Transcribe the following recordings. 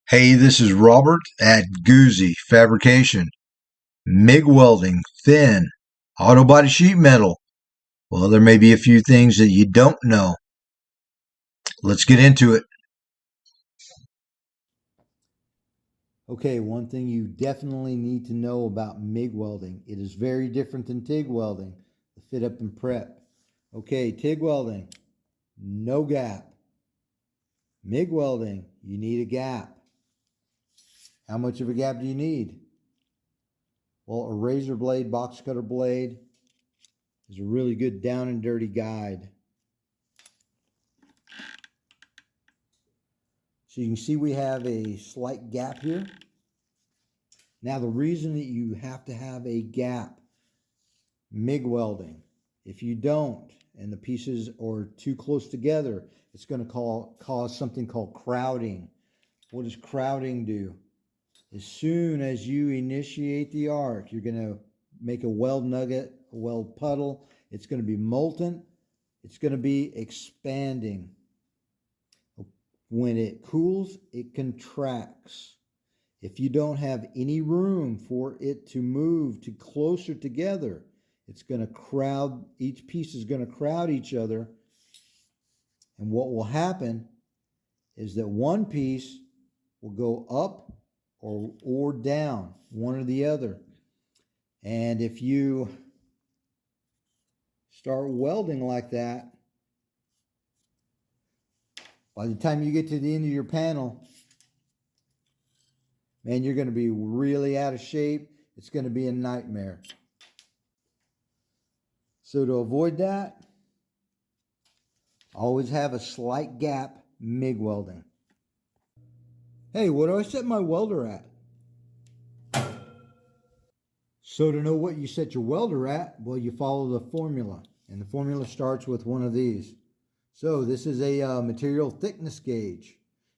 Hey, this is Robert at Guzzi Fabrication. MIG welding, thin, Autobody sheet metal. Well, there may be a few things that you don't know. Let's get into it. Okay, one thing you definitely need to know about MIG welding. It is very different than TIG welding, the fit up and prep. Okay, TIG welding, no gap. MIG welding, you need a gap. How much of a gap do you need? Well, a razor blade, box cutter blade is a really good down and dirty guide. So you can see we have a slight gap here. Now the reason that you have to have a gap, MIG welding, if you don't and the pieces are too close together, it's going to cause something called crowding. What does crowding do? As soon as you initiate the arc, you're going to make a weld nugget, a weld puddle. It's going to be molten. It's going to be expanding. When it cools, it contracts. If you don't have any room for it to move to closer together, it's going to crowd, each piece is going to crowd each other. And what will happen is that one piece will go up or down, one or the other. And if you start welding like that, by the time you get to the end of your panel, man, you're going to be really out of shape. It's going to be a nightmare. So to avoid that, always have a slight gap MIG welding. Hey, what do I set my welder at? So to know what you set your welder at, well, you follow the formula. And the formula starts with one of these. So this is a material thickness gauge.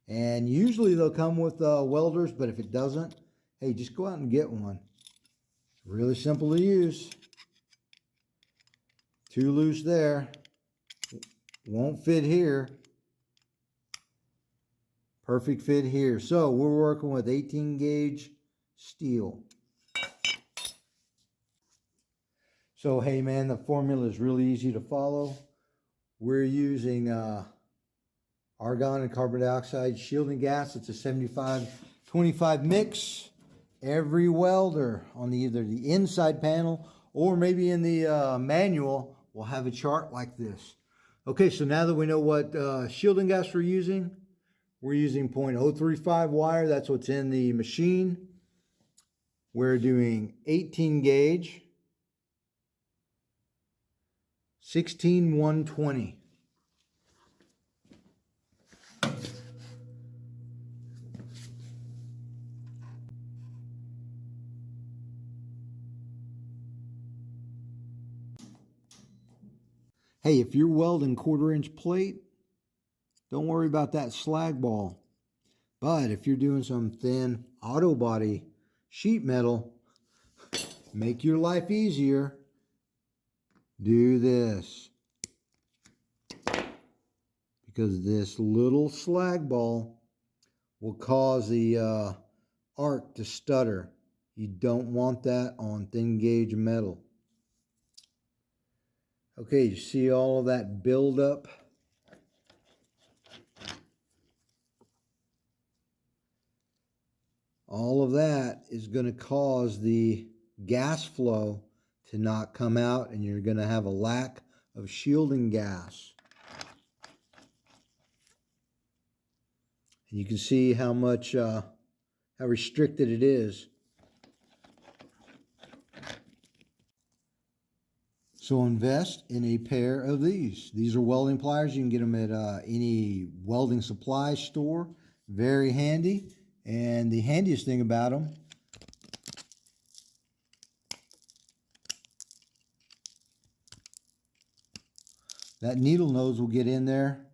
And usually they'll come with welders, but if it doesn't, hey, just go out and get one. Really simple to use. Too loose there. Won't fit here. Perfect fit here. So we're working with 18 gauge steel. So hey man, the formula is really easy to follow. We're using argon and carbon dioxide shielding gas. It's a 75-25 mix. Every welder on either the inside panel or maybe in the manual will have a chart like this. Okay, so now that we know what shielding gas we're using 0.035 wire. That's what's in the machine. We're doing 18 gauge, 16-120. Hey, if you're welding 1/4 inch plate, don't worry about that slag ball. But if you're doing some thin auto body sheet metal, make your life easier. Do this. Because this little slag ball will cause the arc to stutter. You don't want that on thin gauge metal. Okay, you see all of that buildup? All of that is going to cause the gas flow to not come out, and you're going to have a lack of shielding gas. And you can see how much, how restricted it is. So invest in a pair of these. These are welding pliers. You can get them at any welding supply store. Very handy. And the handiest thing about them, that needle nose will get in there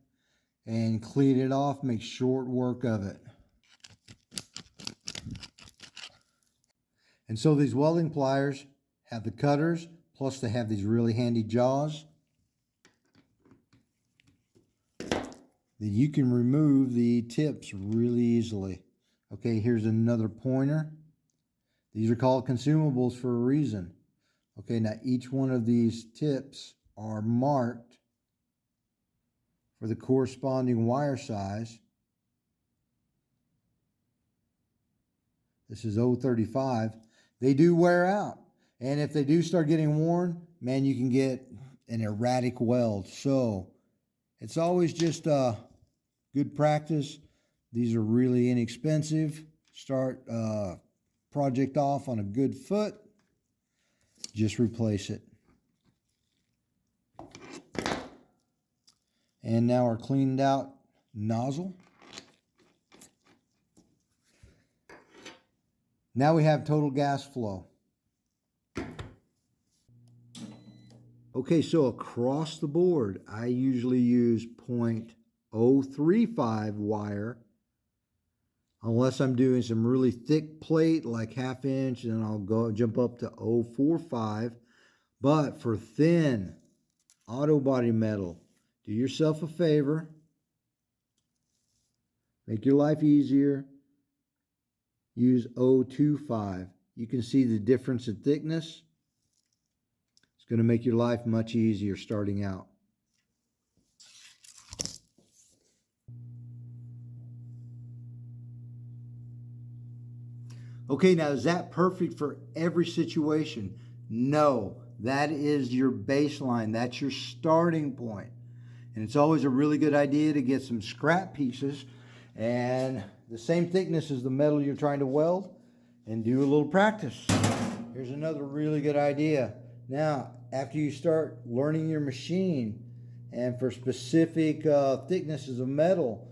and clean it off, make short work of it. And so these welding pliers have the cutters, plus they have these really handy jaws that you can remove the tips really easily. Okay, here's another pointer. These are called consumables for a reason. Okay, now each one of these tips are marked for the corresponding wire size. This is 035. They do wear out. And if they do start getting worn, man, you can get an erratic weld. So it's always just good practice. These are really inexpensive. Start project off on a good foot. Just replace it. And now our cleaned out nozzle. Now we have total gas flow. Okay, so across the board, I usually use 0.035 wire. Unless I'm doing some really thick plate like 1/2 inch, then I'll jump up to 0.45. But for thin Autobody metal, do yourself a favor. Make your life easier. Use 0.25. You can see the difference in thickness. It's going to make your life much easier starting out. Okay, now is that perfect for every situation? No, that is your baseline. That's your starting point. And it's always a really good idea to get some scrap pieces and the same thickness as the metal you're trying to weld and do a little practice. Here's another really good idea. Now, after you start learning your machine and for specific thicknesses of metal,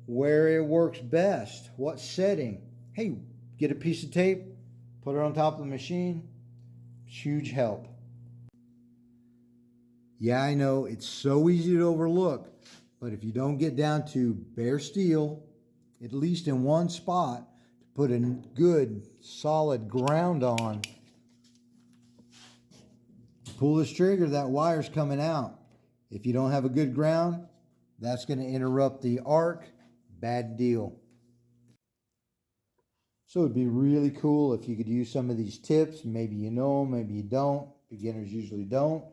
where it works best, what setting, hey, get a piece of tape, put it on top of the machine. Huge help. Yeah, I know it's so easy to overlook, but if you don't get down to bare steel, at least in one spot, to put a good solid ground on, pull this trigger, that wire's coming out. If you don't have a good ground, that's going to interrupt the arc. Bad deal. So it'd be really cool if you could use some of these tips. Maybe you know them, maybe you don't. Beginners usually don't.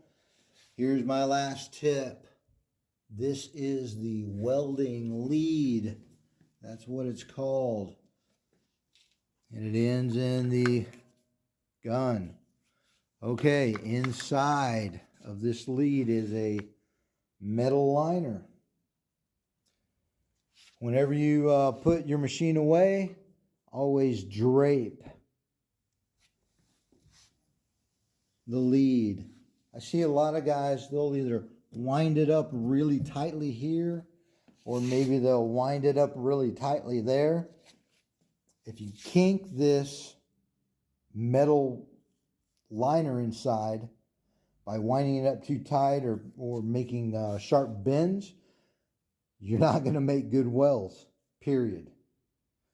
Here's my last tip. This is the welding lead. That's what it's called. And it ends in the gun. Okay, inside of this lead is a metal liner. Whenever you put your machine away, always drape the lead. I see a lot of guys, they'll either wind it up really tightly here, or maybe they'll wind it up really tightly there. If you kink this metal liner inside by winding it up too tight or making sharp bends, you're not going to make good welds, period.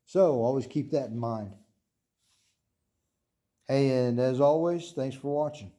So always keep that in mind. Hey, and as always, thanks for watching.